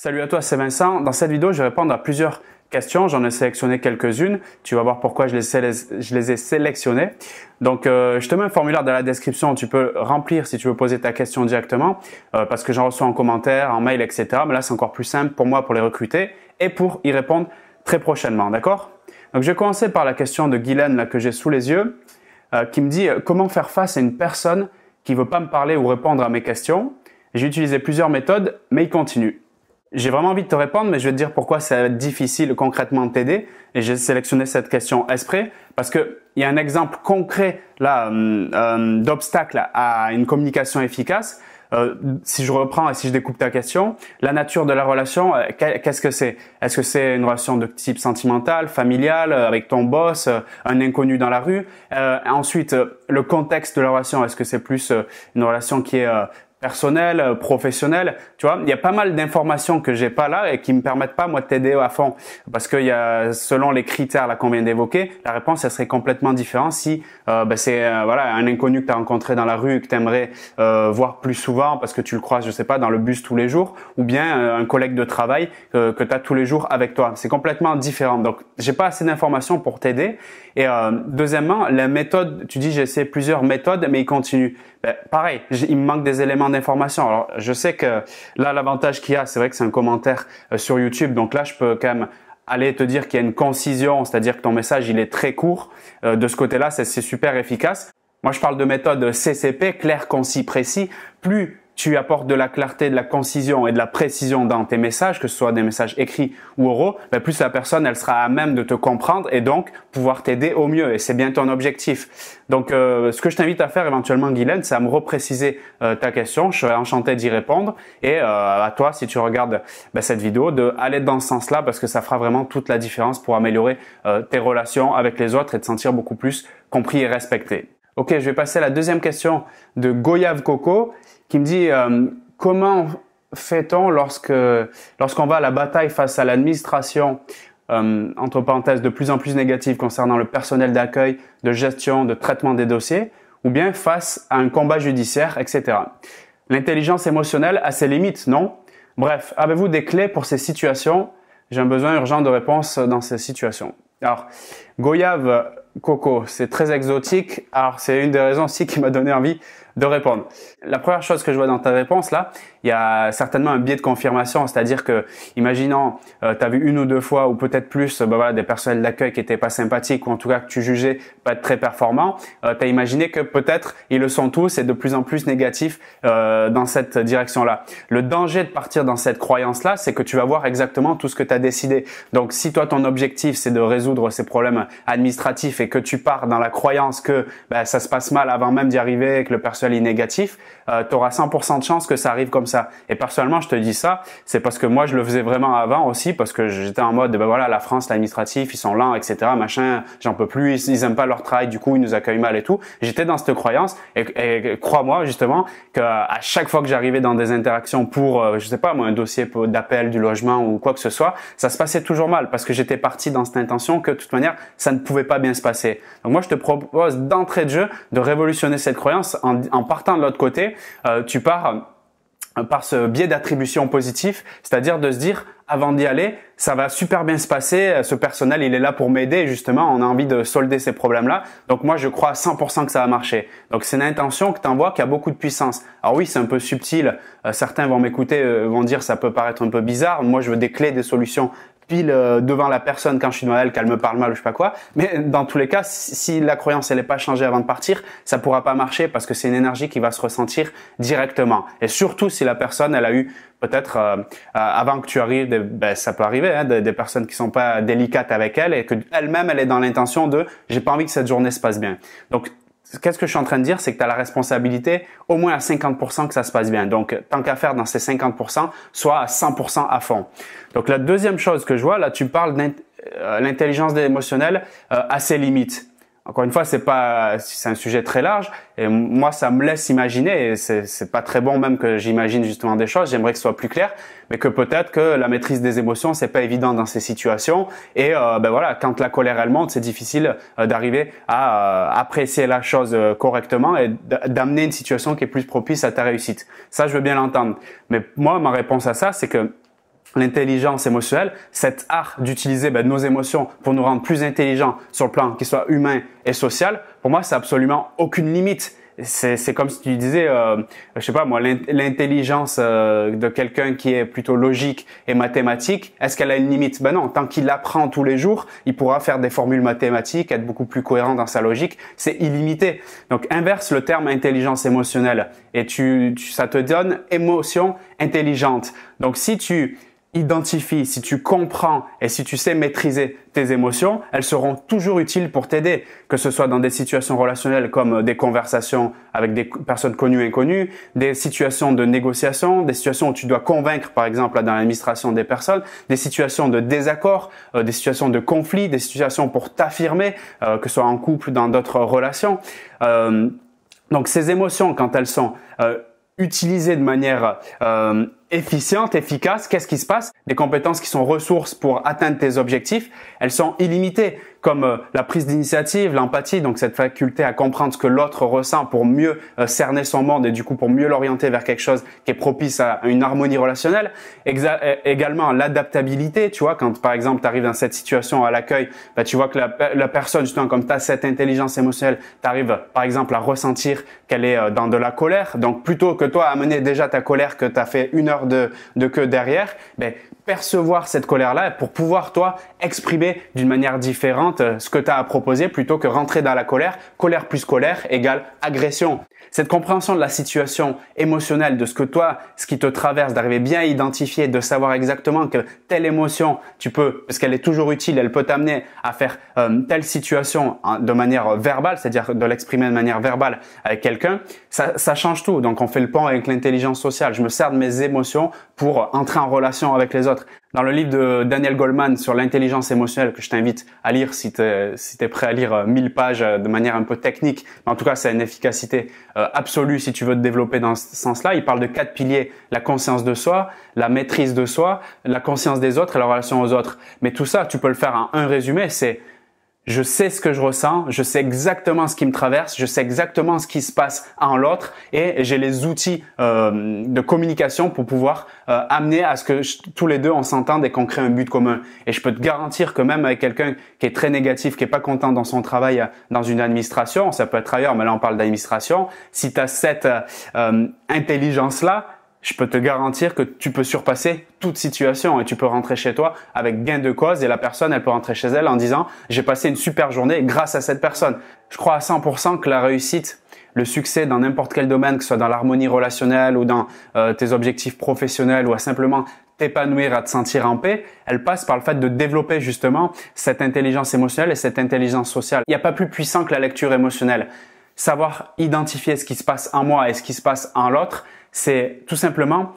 Salut à toi, c'est Vincent. Dans cette vidéo, je vais répondre à plusieurs questions. J'en ai sélectionné quelques-unes. Tu vas voir pourquoi je les ai sélectionnées. Donc, je te mets un formulaire dans la description. Tu peux remplir si tu veux poser ta question directement parce que j'en reçois en commentaire, en mail, etc. Mais là, c'est encore plus simple pour moi pour les recruter et pour y répondre très prochainement. D'accord? Donc, je vais commencer par la question de Guylaine là, que j'ai sous les yeux qui me dit comment faire face à une personne qui veut pas me parler ou répondre à mes questions. J'ai utilisé plusieurs méthodes, mais il continue. J'ai vraiment envie de te répondre, mais je vais te dire pourquoi ça va être difficile concrètement de t'aider. Et j'ai sélectionné cette question exprès parce que il y a un exemple concret là d'obstacle à une communication efficace. Si je reprends et si je découpe ta question, la nature de la relation, qu'est-ce que c'est? Est-ce que c'est une relation de type sentimental, familial, avec ton boss, un inconnu dans la rue? Ensuite, le contexte de la relation, est-ce que c'est plus une relation qui est personnel, professionnel, tu vois, il y a pas mal d'informations que j'ai pas là et qui me permettent pas moi de t'aider à fond parce que il y a selon les critères là qu'on vient d'évoquer, la réponse elle serait complètement différente si c'est voilà un inconnu que tu as rencontré dans la rue et que tu aimerais voir plus souvent parce que tu le croises je sais pas dans le bus tous les jours ou bien un collègue de travail que tu as tous les jours avec toi. C'est complètement différent. Donc, j'ai pas assez d'informations pour t'aider et deuxièmement, la méthode, tu dis j'ai essayé plusieurs méthodes mais il continue. Pareil, il me manque des éléments d'information. Alors, je sais que là, l'avantage qu'il y a, c'est vrai que c'est un commentaire sur YouTube. Donc là, je peux quand même aller te dire qu'il y a une concision, c'est-à-dire que ton message, il est très court. De ce côté-là, c'est super efficace. Moi, je parle de méthode CCP, clair, concis, précis. Plus tu apportes de la clarté, de la concision et de la précision dans tes messages, que ce soit des messages écrits ou oraux, plus la personne, elle sera à même de te comprendre et donc pouvoir t'aider au mieux. Et c'est bien ton objectif. Donc, ce que je t'invite à faire éventuellement, Guylaine, c'est à me repréciser ta question. Je serais enchanté d'y répondre. Et à toi, si tu regardes cette vidéo, d'aller dans ce sens-là parce que ça fera vraiment toute la différence pour améliorer tes relations avec les autres et te sentir beaucoup plus compris et respecté. Ok, je vais passer à la deuxième question de Goyave Coco qui me dit comment fait-on lorsqu'on va à la bataille face à l'administration, entre parenthèses, de plus en plus négative concernant le personnel d'accueil, de gestion, de traitement des dossiers, ou bien face à un combat judiciaire, etc. L'intelligence émotionnelle a ses limites, non? Bref, avez-vous des clés pour ces situations? J'ai un besoin urgent de réponse dans ces situations. Alors, Goyave Coco, c'est très exotique. Alors, c'est une des raisons aussi qui m'a donné envie de répondre. La première chose que je vois dans ta réponse là, il y a certainement un biais de confirmation, c'est-à-dire que, imaginons, tu as vu une ou deux fois ou peut-être plus, des personnels d'accueil qui étaient pas sympathiques ou en tout cas que tu jugeais pas être très performants, tu as imaginé que peut-être ils le sont tous et de plus en plus négatifs dans cette direction-là. Le danger de partir dans cette croyance-là, c'est que tu vas voir exactement tout ce que tu as décidé. Donc, si toi ton objectif c'est de résoudre ces problèmes administratifs et que tu pars dans la croyance que ça se passe mal avant même d'y arriver et que le personnel est négatif, tu auras 100% de chance que ça arrive comme ça. Et personnellement, je te dis ça, c'est parce que moi, je le faisais vraiment avant aussi, parce que j'étais en mode, la France, l'administratif, ils sont lents, etc., machin, j'en peux plus, ils aiment pas leur travail, du coup, ils nous accueillent mal et tout. J'étais dans cette croyance et crois-moi, justement, qu'à chaque fois que j'arrivais dans des interactions pour, un dossier d'appel du logement ou quoi que ce soit, ça se passait toujours mal parce que j'étais parti dans cette intention que de toute manière, ça ne pouvait pas bien se passer. Donc moi, je te propose d'entrée de jeu de révolutionner cette croyance en partant de l'autre côté. Tu pars par ce biais d'attribution positif, c'est-à-dire de se dire avant d'y aller, ça va super bien se passer, ce personnel il est là pour m'aider justement, on a envie de solder ces problèmes-là, donc moi je crois à 100% que ça va marcher. Donc c'est une intention que tu envoies qui a beaucoup de puissance. Alors oui, c'est un peu subtil, certains vont m'écouter, vont dire ça peut paraître un peu bizarre, moi je veux des clés, des solutions pile devant la personne quand je suis devant elle, qu'elle me parle mal ou je sais pas quoi. Mais dans tous les cas, si la croyance elle est pas changée avant de partir, ça pourra pas marcher parce que c'est une énergie qui va se ressentir directement. Et surtout si la personne elle a eu peut-être avant que tu arrives, ça peut arriver, hein, des personnes qui sont pas délicates avec elle et que elle-même elle est dans l'intention de j'ai pas envie que cette journée se passe bien. Donc qu'est-ce que je suis en train de dire, c'est que tu as la responsabilité au moins à 50% que ça se passe bien. Donc, tant qu'à faire dans ces 50%, soit à 100% à fond. Donc, la deuxième chose que je vois, là, tu parles d'intelligence émotionnelle à ses limites. Encore une fois, c'est un sujet très large et moi, ça me laisse imaginer et c'est pas très bon même que j'imagine justement des choses. J'aimerais que ce soit plus clair, mais que peut-être que la maîtrise des émotions, c'est pas évident dans ces situations et quand la colère elle monte, c'est difficile d'arriver à apprécier la chose correctement et d'amener une situation qui est plus propice à ta réussite. Ça, je veux bien l'entendre. Mais moi, ma réponse à ça, c'est que l'intelligence émotionnelle, cet art d'utiliser nos émotions pour nous rendre plus intelligents sur le plan qui soit humain et social, pour moi, c'est absolument aucune limite. C'est comme si tu disais, je sais pas moi, l'intelligence de quelqu'un qui est plutôt logique et mathématique, est-ce qu'elle a une limite? Ben non, tant qu'il apprend tous les jours, il pourra faire des formules mathématiques, être beaucoup plus cohérent dans sa logique, c'est illimité. Donc inverse le terme intelligence émotionnelle et ça te donne émotion intelligente. Donc si tu identifies, si tu comprends et si tu sais maîtriser tes émotions, elles seront toujours utiles pour t'aider, que ce soit dans des situations relationnelles comme des conversations avec des personnes connues et inconnues, des situations de négociation, des situations où tu dois convaincre, par exemple, dans l'administration des personnes, des situations de désaccord, des situations de conflit, des situations pour t'affirmer, que ce soit en couple, dans d'autres relations. Donc ces émotions, quand elles sont utilisées de manière efficiente, efficace, qu'est-ce qui se passe? Des compétences qui sont ressources pour atteindre tes objectifs, elles sont illimitées, comme la prise d'initiative, l'empathie, donc cette faculté à comprendre ce que l'autre ressent pour mieux cerner son monde et du coup pour mieux l'orienter vers quelque chose qui est propice à une harmonie relationnelle. Également l'adaptabilité, tu vois, quand par exemple tu arrives dans cette situation à l'accueil, tu vois que la personne, justement comme tu as cette intelligence émotionnelle, tu arrives par exemple à ressentir qu'elle est dans de la colère, donc plutôt que toi amener déjà ta colère que tu as fait une heure de queue derrière, percevoir cette colère-là pour pouvoir, toi, exprimer d'une manière différente ce que tu as à proposer plutôt que rentrer dans la colère. Colère plus colère égale agression. Cette compréhension de la situation émotionnelle, de ce que toi, ce qui te traverse, d'arriver bien à identifier, de savoir exactement que telle émotion, tu peux, parce qu'elle est toujours utile, elle peut t'amener à faire telle situation de manière verbale, c'est-à-dire de l'exprimer de manière verbale avec quelqu'un, ça change tout. Donc, on fait le pont avec l'intelligence sociale. Je me sers de mes émotions pour entrer en relation avec les autres. Dans le livre de Daniel Goleman sur l'intelligence émotionnelle, que je t'invite à lire si tu es prêt à lire 1000 pages de manière un peu technique, mais en tout cas, c'est une efficacité absolue si tu veux te développer dans ce sens-là. Il parle de 4 piliers: la conscience de soi, la maîtrise de soi, la conscience des autres et la relation aux autres. Mais tout ça, tu peux le faire en un résumé, c'est: je sais ce que je ressens, je sais exactement ce qui me traverse, je sais exactement ce qui se passe en l'autre et j'ai les outils de communication pour pouvoir amener à ce que tous les deux on s'entende et qu'on crée un but commun. Et je peux te garantir que même avec quelqu'un qui est très négatif, qui est pas content dans son travail dans une administration, ça peut être ailleurs, mais là on parle d'administration, si tu as cette intelligence-là, je peux te garantir que tu peux surpasser toute situation et tu peux rentrer chez toi avec gain de cause et la personne, elle peut rentrer chez elle en disant « j'ai passé une super journée grâce à cette personne ». Je crois à 100% que la réussite, le succès dans n'importe quel domaine, que ce soit dans l'harmonie relationnelle ou dans tes objectifs professionnels ou à simplement t'épanouir, à te sentir en paix, elle passe par le fait de développer justement cette intelligence émotionnelle et cette intelligence sociale. Il n'y a pas plus puissant que la lecture émotionnelle. Savoir identifier ce qui se passe en moi et ce qui se passe en l'autre, c'est tout simplement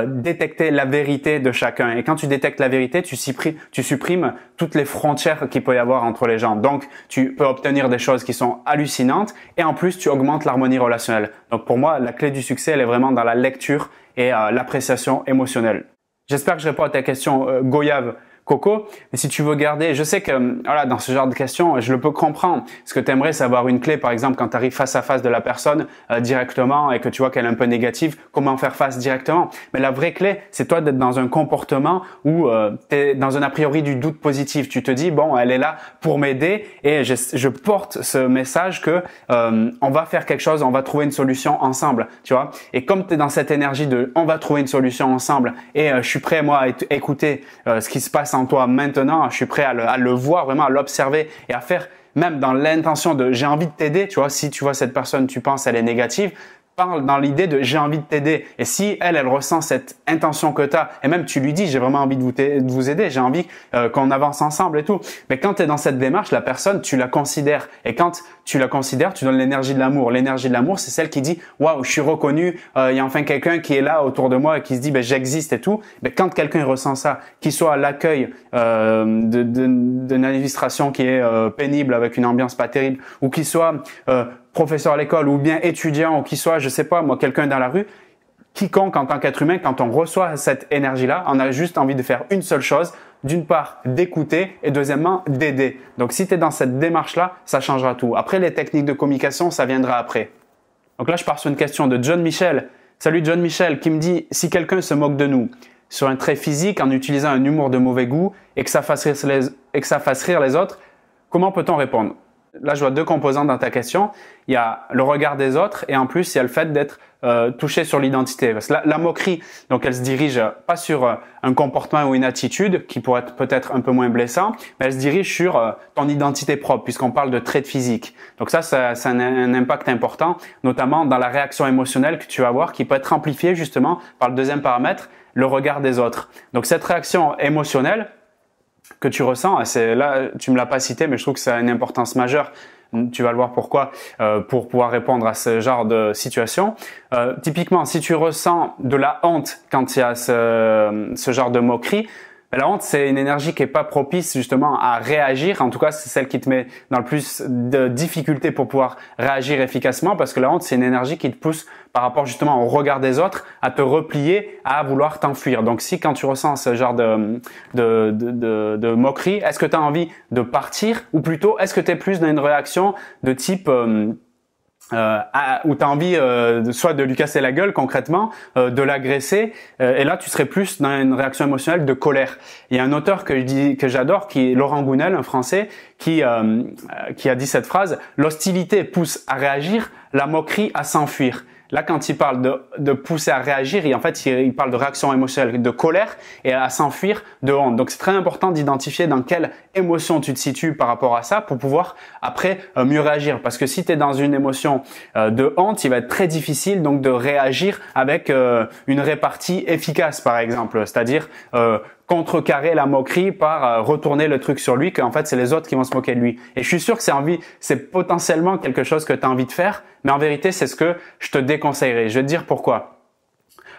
détecter la vérité de chacun. Et quand tu détectes la vérité, tu supprimes toutes les frontières qu'il peut y avoir entre les gens. Donc, tu peux obtenir des choses qui sont hallucinantes et en plus, tu augmentes l'harmonie relationnelle. Donc, pour moi, la clé du succès, elle est vraiment dans la lecture et l'appréciation émotionnelle. J'espère que je réponds à ta question, Goyave Coco, mais si tu veux garder, je sais que voilà, dans ce genre de questions, je le peux comprendre. Ce que tu aimerais, c'est avoir une clé, par exemple, quand tu arrives face à face de la personne directement et que tu vois qu'elle est un peu négative, comment faire face directement. Mais la vraie clé, c'est toi d'être dans un comportement où tu es dans un a priori du doute positif. Tu te dis, bon, elle est là pour m'aider et je porte ce message que on va faire quelque chose, on va trouver une solution ensemble, tu vois. Et comme tu es dans cette énergie de on va trouver une solution ensemble et je suis prêt, moi, à écouter ce qui se passe en toi maintenant, je suis prêt à le voir, vraiment à l'observer et à faire même dans l'intention de j'ai envie de t'aider, tu vois, si tu vois cette personne, tu penses elle est négative, parle dans l'idée de j'ai envie de t'aider. Et si elle ressent cette intention que tu as, et même tu lui dis j'ai vraiment envie de vous aider, j'ai envie qu'on avance ensemble et tout. Mais quand tu es dans cette démarche, la personne, tu la considères. Et quand tu la considères, tu donnes l'énergie de l'amour. L'énergie de l'amour, c'est celle qui dit waouh, je suis reconnu, il y a enfin quelqu'un qui est là autour de moi et qui se dit j'existe et tout. Mais quand quelqu'un ressent ça, qu'il soit à l'accueil d'une administration qui est pénible avec une ambiance pas terrible, ou qu'il soit professeur à l'école ou bien étudiant ou qui soit, je sais pas moi, quelqu'un dans la rue, quiconque en tant qu'être humain, quand on reçoit cette énergie-là, on a juste envie de faire une seule chose, d'une part d'écouter et deuxièmement d'aider. Donc si tu es dans cette démarche-là, ça changera tout. Après, les techniques de communication, ça viendra après. Donc là, je pars sur une question de John Michel. Salut John Michel qui me dit « Si quelqu'un se moque de nous, sur un trait physique en utilisant un humour de mauvais goût et que ça fasse rire les autres, comment peut-on répondre? Là, je vois deux composantes dans ta question. Il y a le regard des autres et en plus, il y a le fait d'être touché sur l'identité. Parce que la moquerie, donc elle se dirige pas sur un comportement ou une attitude qui pourrait être peut-être un peu moins blessant, mais elle se dirige sur ton identité propre puisqu'on parle de traits physiques. Donc ça a un impact important, notamment dans la réaction émotionnelle que tu vas avoir qui peut être amplifiée justement par le deuxième paramètre, le regard des autres. Donc cette réaction émotionnelle que tu ressens, c'est là, tu me l'as pas cité, mais je trouve que ça a une importance majeure. Tu vas le voir pourquoi, pour pouvoir répondre à ce genre de situation. Typiquement, si tu ressens de la honte quand il y a ce genre de moquerie, la honte, c'est une énergie qui est pas propice justement à réagir. En tout cas, c'est celle qui te met dans le plus de difficultés pour pouvoir réagir efficacement parce que la honte, c'est une énergie qui te pousse par rapport justement au regard des autres à te replier, à vouloir t'enfuir. Donc si quand tu ressens ce genre de moquerie, est-ce que tu as envie de partir ou plutôt est-ce que tu es plus dans une réaction de type où tu as envie soit de lui casser la gueule concrètement, de l'agresser, et là tu serais plus dans une réaction émotionnelle de colère. Il y a un auteur que j'adore qui est Laurent Gounel, un Français, qui a dit cette phrase: l'hostilité pousse à réagir, la moquerie à s'enfuir. Là, quand il parle de pousser à réagir, il parle de réaction émotionnelle, de colère et à s'enfuir de honte. Donc, c'est très important d'identifier dans quelle émotion tu te situes par rapport à ça pour pouvoir après mieux réagir. Parce que si tu es dans une émotion de honte, il va être très difficile donc de réagir avec une répartie efficace, par exemple. C'est-à-dire contrecarrer la moquerie par retourner le truc sur lui, qu'en fait c'est les autres qui vont se moquer de lui. Et je suis sûr que c'est potentiellement quelque chose que tu as envie de faire, mais en vérité c'est ce que je te déconseillerais. Je vais te dire pourquoi.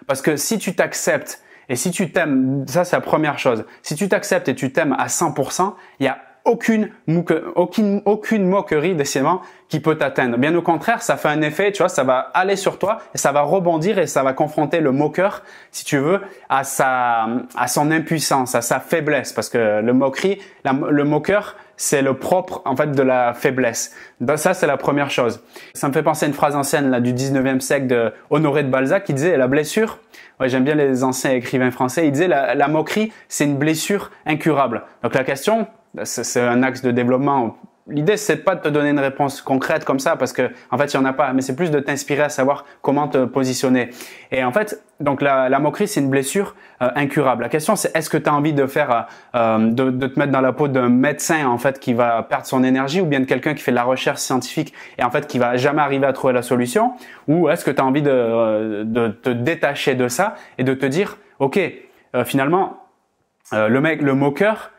Parce que si tu t'acceptes et si tu t'aimes, ça c'est la première chose, si tu t'acceptes et tu t'aimes à 100%, il y a aucune moquerie décidément qui peut t'atteindre. Bien au contraire, ça fait un effet, tu vois, ça va aller sur toi et ça va rebondir et ça va confronter le moqueur, si tu veux, à son impuissance, à sa faiblesse, parce que le moqueur, c'est le propre en fait de la faiblesse. Donc ça, c'est la première chose. Ça me fait penser à une phrase ancienne là du 19e siècle de Honoré de Balzac qui disait: la blessure, ouais, j'aime bien les anciens écrivains français, il disait la moquerie, c'est une blessure incurable. Donc la question, c'est un axe de développement. L'idée, c'est pas de te donner une réponse concrète comme ça parce que en fait, il y en a pas, mais c'est plus de t'inspirer à savoir comment te positionner. Et en fait, donc la moquerie, c'est une blessure incurable. La question, c'est est-ce que tu as envie de faire de te mettre dans la peau d'un médecin en fait qui va perdre son énergie ou bien de quelqu'un qui fait de la recherche scientifique et en fait qui va jamais arriver à trouver la solution, ou est-ce que tu as envie de te détacher de ça et de te dire OK, finalement le moqueur,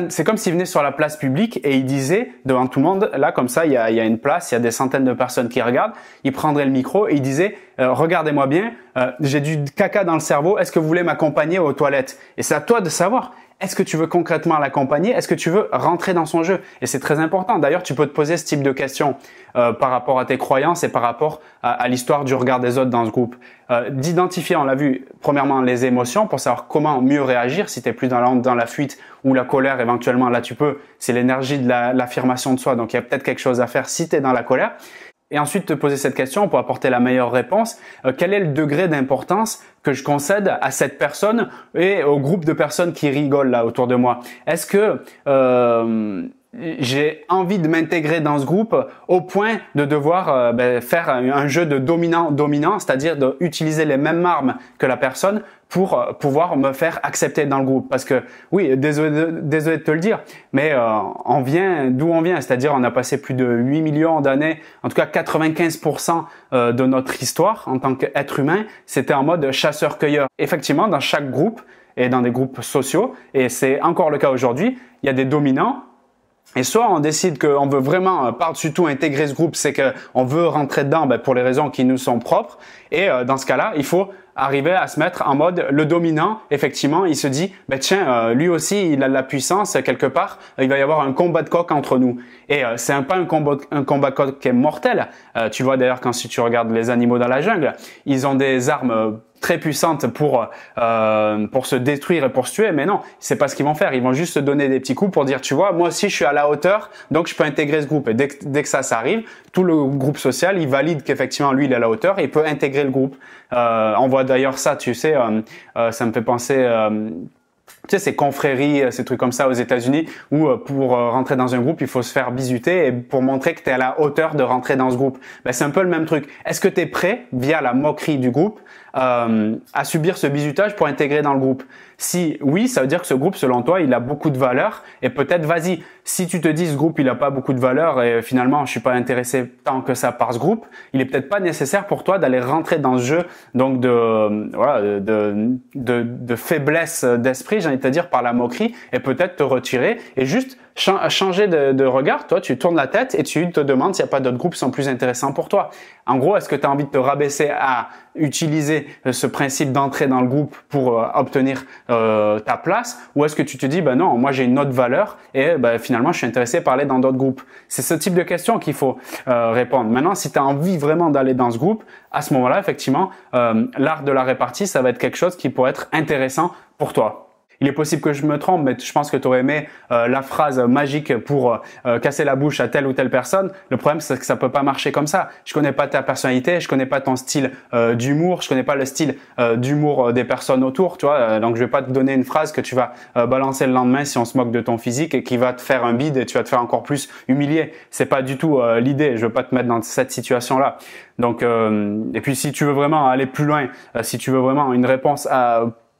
c'est comme s'il venait sur la place publique et il disait devant tout le monde, là comme ça, il y a une place, il y a des centaines de personnes qui regardent, il prendrait le micro et il disait regardez-moi bien, j'ai du caca dans le cerveau, est-ce que vous voulez m'accompagner aux toilettes? Et c'est à toi de savoir. Est-ce que tu veux concrètement l'accompagner? Est-ce que tu veux rentrer dans son jeu? Et c'est très important. D'ailleurs, tu peux te poser ce type de questions par rapport à tes croyances et par rapport à l'histoire du regard des autres dans ce groupe. D'identifier, on l'a vu, premièrement les émotions pour savoir comment mieux réagir. Si tu es plus dans la honte, dans la fuite ou la colère, éventuellement, là tu peux. C'est l'énergie de l'affirmation de soi. Donc, il y a peut-être quelque chose à faire si tu es dans la colère. Et ensuite te poser cette question pour apporter la meilleure réponse. Quel est le degré d'importance que je concède à cette personne et au groupe de personnes qui rigolent là autour de moi? Est-ce que j'ai envie de m'intégrer dans ce groupe au point de devoir faire un jeu de dominant-dominant, c'est-à-dire d'utiliser les mêmes armes que la personne pour pouvoir me faire accepter dans le groupe? Parce que oui, désolé de te le dire, mais on vient d'où on vient, c'est-à-dire on a passé plus de 8 millions d'années, en tout cas 95% de notre histoire en tant qu'être humain, c'était en mode chasseur-cueilleur. Effectivement, dans chaque groupe et dans des groupes sociaux, et c'est encore le cas aujourd'hui, il y a des dominants. Et soit on décide qu'on veut vraiment par-dessus tout intégrer ce groupe, c'est qu'on veut rentrer dedans pour les raisons qui nous sont propres. Et dans ce cas-là, il faut arriver à se mettre en mode le dominant. Effectivement, il se dit tiens, lui aussi il a de la puissance quelque part. Il va y avoir un combat de coq entre nous. Et c'est pas un combat de coq qui est mortel. Tu vois d'ailleurs si tu regardes les animaux dans la jungle, ils ont des armes très puissantes pour se détruire et pour se tuer, mais non, c'est pas ce qu'ils vont faire. Ils vont juste se donner des petits coups pour dire, tu vois, moi aussi je suis à la hauteur, donc je peux intégrer ce groupe. Et dès que ça arrive, tout le groupe social, il valide qu'effectivement lui il est à la hauteur et il peut intégrer le groupe. On voit d'ailleurs ça, tu sais, ça me fait penser. Tu sais, ces confréries, ces trucs comme ça aux États-Unis où pour rentrer dans un groupe, il faut se faire bisuter et pour montrer que tu es à la hauteur de rentrer dans ce groupe. Ben, c'est un peu le même truc. Est-ce que tu es prêt, via la moquerie du groupe, à subir ce bisutage pour intégrer dans le groupe? Si oui, ça veut dire que ce groupe, selon toi, il a beaucoup de valeur et peut-être vas-y. Si tu te dis ce groupe, il a pas beaucoup de valeur et finalement, je suis pas intéressé tant que ça par ce groupe, il est peut-être pas nécessaire pour toi d'aller rentrer dans ce jeu donc de faiblesse d'esprit, j'ai envie de te dire, par la moquerie et peut-être te retirer et juste changer de regard. Toi, tu tournes la tête et tu te demandes s'il n'y a pas d'autres groupes qui sont plus intéressants pour toi. En gros, est-ce que tu as envie de te rabaisser à utiliser ce principe d'entrer dans le groupe pour obtenir ta place, ou est-ce que tu te dis ben non, moi j'ai une autre valeur et finalement je suis intéressé par aller dans d'autres groupes? C'est ce type de questions qu'il faut répondre. Maintenant, si tu as envie vraiment d'aller dans ce groupe, à ce moment-là, effectivement, l'art de la répartie, ça va être quelque chose qui pourrait être intéressant pour toi. Il est possible que je me trompe, mais je pense que tu aurais aimé la phrase magique pour casser la bouche à telle ou telle personne. Le problème, c'est que ça peut pas marcher comme ça. Je connais pas ta personnalité, je connais pas ton style d'humour, je connais pas le style d'humour des personnes autour, tu vois. Donc, je vais pas te donner une phrase que tu vas balancer le lendemain si on se moque de ton physique et qui va te faire un bide et tu vas te faire encore plus humilier. C'est pas du tout l'idée. Je veux pas te mettre dans cette situation-là. Donc, et puis si tu veux vraiment aller plus loin, si tu veux vraiment une réponse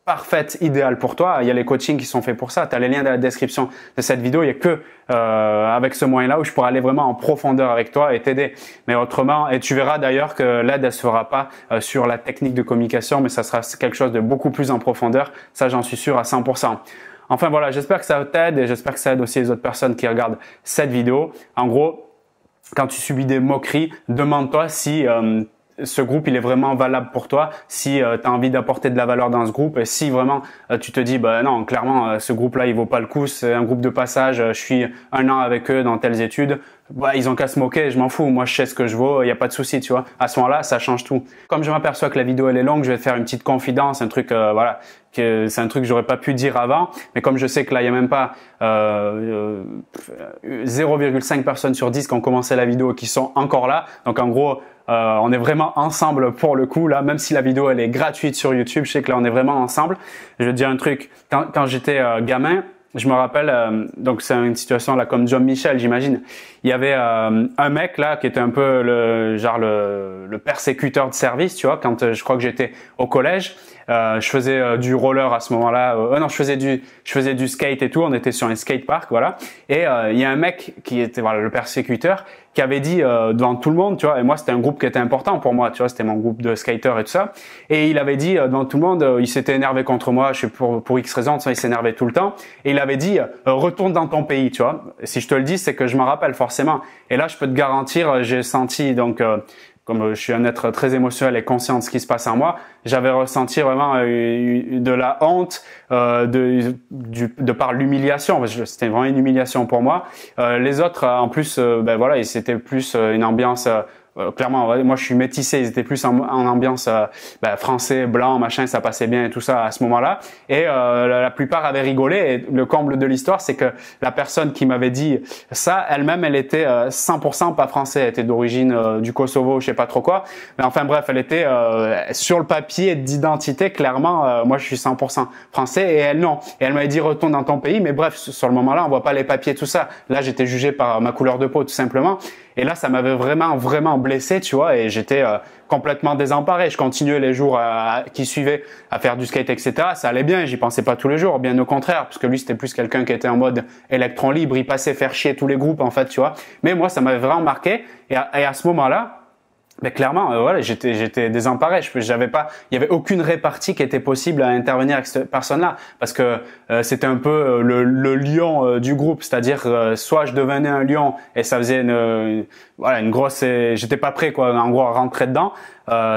parfaite, idéale pour toi, il y a les coachings qui sont faits pour ça. Tu as les liens dans la description de cette vidéo. Il y a que avec ce moyen-là où je pourrais aller vraiment en profondeur avec toi et t'aider. Mais autrement, et tu verras d'ailleurs que l'aide, elle se fera pas sur la technique de communication, mais ça sera quelque chose de beaucoup plus en profondeur. Ça, j'en suis sûr à 100%. Enfin voilà, j'espère que ça t'aide et j'espère que ça aide aussi les autres personnes qui regardent cette vidéo. En gros, quand tu subis des moqueries, demande-toi si ce groupe il est vraiment valable pour toi, si tu as envie d'apporter de la valeur dans ce groupe et si vraiment tu te dis bah non, clairement ce groupe là il vaut pas le coup, c'est un groupe de passage, je suis un an avec eux dans telles études, bah, ils ont qu'à se moquer, je m'en fous, moi je sais ce que je vaux, il n'y a pas de souci, tu vois. À ce moment-là, ça change tout. Comme je m'aperçois que la vidéo elle est longue, je vais te faire une petite confidence, un truc voilà, que c'est un truc que j'aurais pas pu dire avant, mais comme je sais que là il y a même pas 0,5 personnes sur 10 qui ont commencé la vidéo et qui sont encore là, donc en gros on est vraiment ensemble pour le coup là, même si la vidéo elle est gratuite sur YouTube, je sais que là on est vraiment ensemble. Je vais te dire un truc, quand j'étais gamin, je me rappelle, donc c'est une situation là comme John Michel, j'imagine. Il y avait un mec là qui était un peu le persécuteur de service, tu vois. Quand je crois que j'étais au collège, je faisais du roller à ce moment-là. Non, je faisais du skate et tout. On était sur un skatepark, voilà. Et il y a un mec qui était voilà le persécuteur qui avait dit devant tout le monde, tu vois. Et moi, c'était un groupe qui était important pour moi, tu vois. C'était mon groupe de skaters et tout ça. Et il avait dit devant tout le monde, il s'était énervé contre moi. Je sais pour X raison, il s'énervait tout le temps. Et il avait dit retourne dans ton pays, tu vois. Et si je te le dis, c'est que je m'en rappelle forcément. Et là, je peux te garantir, j'ai senti donc comme je suis un être très émotionnel et conscient de ce qui se passe en moi, j'avais ressenti vraiment de la honte de par l'humiliation. C'était vraiment une humiliation pour moi. Les autres, en plus, ben voilà, c'était plus une ambiance. Clairement, moi je suis métissé, ils étaient plus en ambiance français, blanc, machin, ça passait bien et tout ça à ce moment-là. Et la plupart avaient rigolé. Et le comble de l'histoire, c'est que la personne qui m'avait dit ça, elle-même, elle était 100% pas français, elle était d'origine du Kosovo, je sais pas trop quoi. Mais enfin bref, elle était sur le papier d'identité, clairement, moi je suis 100% français et elle non. Et elle m'avait dit retourne dans ton pays, mais bref, sur le moment-là, on voit pas les papiers, tout ça. Là, j'étais jugé par ma couleur de peau, tout simplement. Et là, ça m'avait vraiment blessé, tu vois, et j'étais complètement désemparé. Je continuais les jours qui suivaient à faire du skate, etc. Ça allait bien, j'y pensais pas tous les jours, bien au contraire, parce que lui, c'était plus quelqu'un qui était en mode électron libre, il passait faire chier tous les groupes, en fait, tu vois. Mais moi, ça m'avait vraiment marqué, et à ce moment-là, mais clairement, voilà, j'étais désemparé. Il y avait aucune répartie qui était possible à intervenir avec cette personne-là, parce que c'était un peu le lion du groupe, c'est-à-dire soit je devenais un lion et ça faisait une grosse, j'étais pas prêt quoi, en gros à rentrer dedans,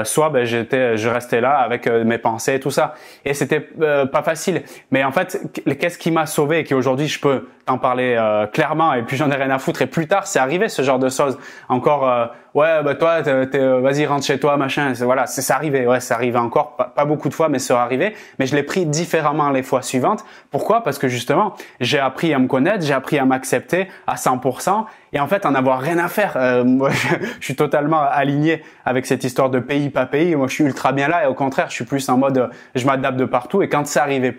soit ben, je restais là avec mes pensées et tout ça. Et c'était pas facile. Mais en fait, qu'est-ce qui m'a sauvé et qui aujourd'hui je peux t'en parler clairement et puis j'en ai rien à foutre. Et plus tard, c'est arrivé ce genre de choses. Encore, ouais, bah toi, vas-y, rentre chez toi, machin. Voilà, c'est arrivé. Ouais, c'est arrivé encore, pas beaucoup de fois, mais c'est arrivé. Mais je l'ai pris différemment les fois suivantes. Pourquoi? Parce que justement, j'ai appris à me connaître, j'ai appris à m'accepter à 100%. Et en fait, en avoir rien à faire. Moi, je suis totalement aligné avec cette histoire de pays, pas pays. Moi, je suis ultra bien là. Et au contraire, je suis plus en mode, je m'adapte de partout. Et quand c'est arrivé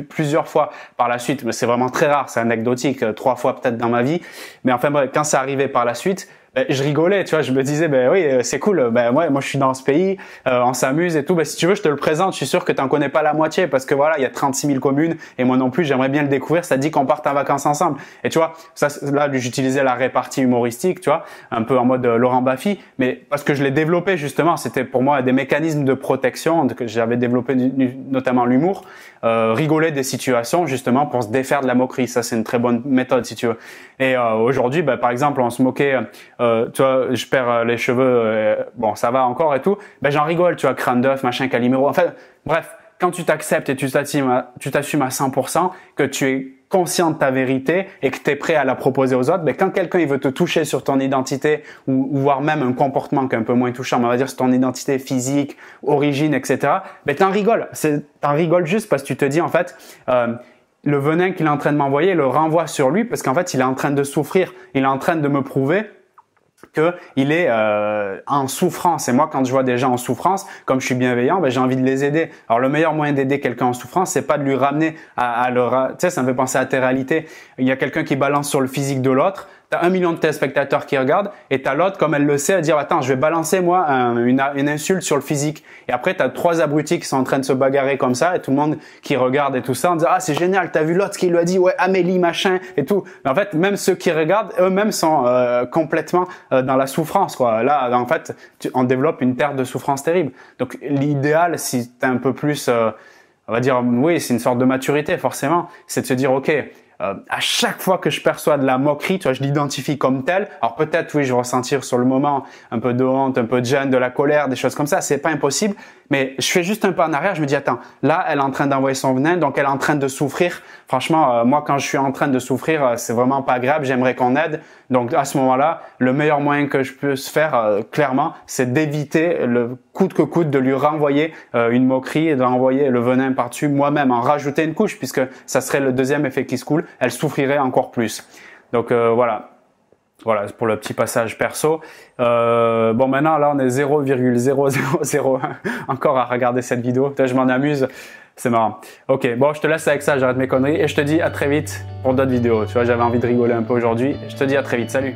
plusieurs fois par la suite, mais c'est vraiment très rare, c'est anecdotique, 3 fois peut-être dans ma vie. Mais enfin, bref, quand c'est arrivé par la suite, ben, je rigolais, tu vois, je me disais, ben oui, c'est cool, ben moi je suis dans ce pays, on s'amuse et tout, ben si tu veux, je te le présente, je suis sûr que t'en connais pas la moitié, parce que voilà, il y a 36 000 communes, et moi non plus, j'aimerais bien le découvrir, ça te dit qu'on parte en vacances ensemble. Et tu vois, ça, là, j'utilisais la répartie humoristique, tu vois, un peu en mode Laurent Baffy, mais parce que je l'ai développé justement, c'était pour moi des mécanismes de protection, que j'avais développé notamment l'humour, rigoler des situations justement pour se défaire de la moquerie, ça c'est une très bonne méthode si tu veux. Et aujourd'hui, ben, par exemple, on se moquait, tu vois, je perds les cheveux, bon, ça va encore et tout. Ben, j'en rigole, tu vois, crâne d'œuf, machin, Calimero. En fait, bref, quand tu t'acceptes et tu t'assumes à 100%, que tu es conscient de ta vérité et que tu es prêt à la proposer aux autres, ben, quand quelqu'un il veut te toucher sur ton identité ou voire même un comportement qui est un peu moins touchant, mais on va dire sur ton identité physique, origine, etc., ben, t'en rigoles. T'en rigoles juste parce que tu te dis, en fait, le venin qu'il est en train de m'envoyer, le renvoie sur lui parce qu'en fait, il est en train de souffrir. Il est en train de me prouver qu'il est en souffrance. Et moi, quand je vois des gens en souffrance, comme je suis bienveillant, ben, j'ai envie de les aider. Alors, le meilleur moyen d'aider quelqu'un en souffrance, c'est pas de lui ramener à leur... Tu sais, ça me fait penser à tes réalités. Il y a quelqu'un qui balance sur le physique de l'autre. T'as 1 million de téléspectateurs qui regardent et t'as l'autre, comme elle le sait, à dire « Attends, je vais balancer moi une insulte sur le physique. » Et après, t'as 3 abrutis qui sont en train de se bagarrer comme ça et tout le monde qui regarde et tout ça en disant « Ah, c'est génial, t'as vu l'autre qui lui a dit « Ouais, Amélie, machin et tout. » Mais en fait, même ceux qui regardent, eux-mêmes sont complètement dans la souffrance, quoi. Là, en fait, on développe une terre de souffrance terrible. Donc, l'idéal, si t'es un peu plus, on va dire, oui, c'est une sorte de maturité, forcément, c'est de se dire « Ok, à chaque fois que je perçois de la moquerie, tu vois, je l'identifie comme tel. Alors peut-être, oui, je vais ressentir sur le moment un peu de honte, un peu de gêne, de la colère, des choses comme ça. C'est pas impossible. Mais je fais juste un pas en arrière. Je me dis, attends, là, elle est en train d'envoyer son venin, donc elle est en train de souffrir. Franchement, moi, quand je suis en train de souffrir, c'est vraiment pas agréable. J'aimerais qu'on aide. Donc à ce moment-là, le meilleur moyen que je puisse faire, clairement, c'est d'éviter le coûte que coûte de lui renvoyer une moquerie et de renvoyer le venin par-dessus moi-même, en rajouter une couche, puisque ça serait le deuxième effet qui se coule. Elle souffrirait encore plus. Donc voilà. Voilà pour le petit passage perso. Bon, maintenant là on est 0,0001 encore à regarder cette vidéo. Je m'en amuse, c'est marrant. Ok, bon, je te laisse avec ça, j'arrête mes conneries et je te dis à très vite pour d'autres vidéos. Tu vois, j'avais envie de rigoler un peu aujourd'hui. Je te dis à très vite, salut.